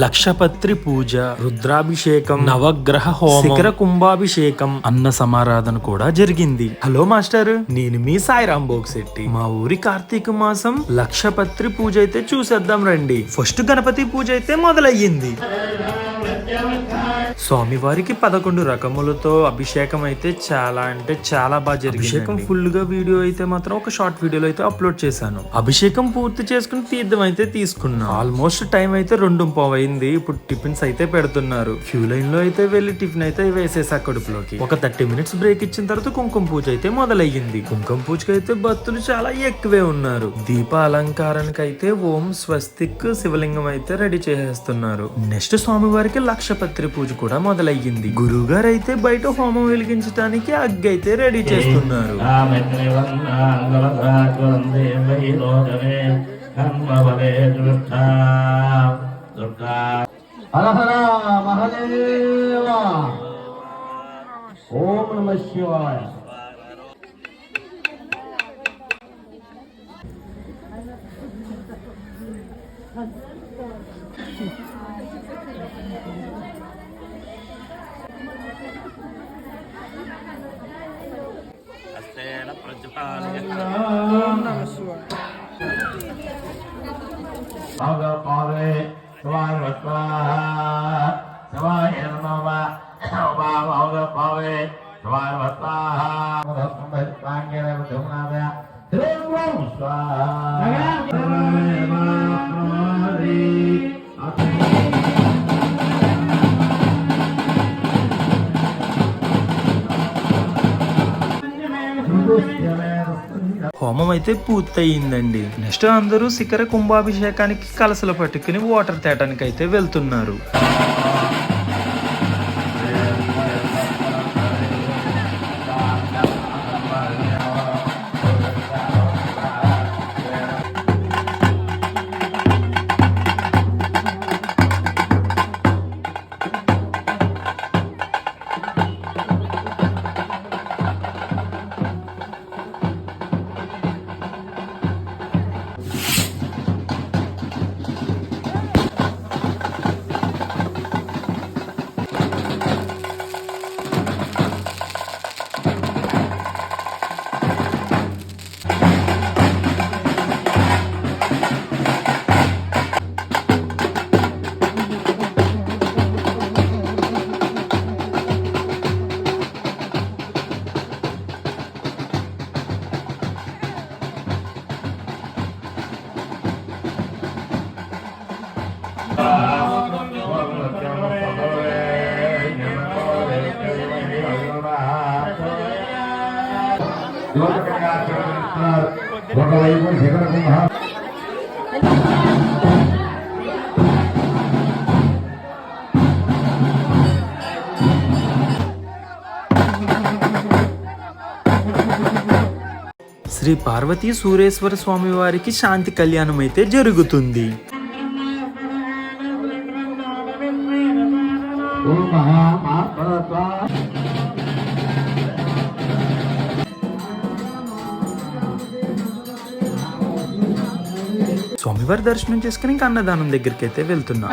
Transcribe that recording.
లక్షపత్రి పూజ, రుద్రాభిషేకం, నవగ్రహ హోమం, శిఖర కుంభాభిషేకం, అన్న సమారాధన కూడా జరిగింది. హలో మాస్టర్, నేను మీ సాయిరాం బోగ్శెట్టి. మా ఊరి కార్తీక మాసం లక్షపత్రి పూజ అయితే చూసేద్దాం రండి. ఫస్ట్ గణపతి పూజ అయితే మొదలయ్యింది. స్వామివారికి 11 రకములతో అభిషేకం అయితే చాలా అంటే చాలా బాగా జరిగింది. అభిషేకం ఫుల్ గా వీడియో అయితే మాత్రం ఒక షార్ట్ వీడియోలో అయితే అప్లోడ్ చేశాను. అభిషేకం పూర్తి చేసుకుని తీర్థం అయితే తీసుకున్నాం. ఆల్మోస్ట్ టైం అయితే 2:15 అయింది. ఇప్పుడు టిఫిన్స్ అయితే పెడుతున్నారు. క్యూ లైన్ లో అయితే వెళ్లి టిఫిన్ అయితే వేసేసా కడుపులోకి. ఒక 30 మినిట్స్ బ్రేక్ ఇచ్చిన తర్వాత కుంకుమ పూజ అయితే మొదలయ్యింది. కుంకుమ పూజకి అయితే భక్తులు చాలా ఎక్కువే ఉన్నారు. దీప అలంకారానికి అయితే ఓం స్వస్తిక్ శివలింగం అయితే రెడీ చేసేస్తున్నారు. నెక్స్ట్ స్వామివారికి లక్షపత్రి పూజ కూడా మొదలయ్యింది. గురువు గారు అయితే బయట హోమం వెలిగించడానికి అగ్గి అయితే రెడీ చేస్తున్నారు. ఓం నమః శివాయ. హోమం అయితే పూర్తయిందండి. నెక్స్ట్ అందరూ శిఖర కుంభాభిషేకానికి కలసలు పట్టుకుని వాటర్ తేటానికి అయితే వెళ్తున్నారు. ఒకవైపు శిఖర కుంభ శ్రీ పార్వతీ సూరేశ్వర స్వామి వారికి శాంతి కళ్యాణం అయితే జరుగుతుంది. స్వామివారి దర్శనం చేసుకుని ఇంకా అన్నదానం దగ్గరికి అయితే వెళ్తున్నాం.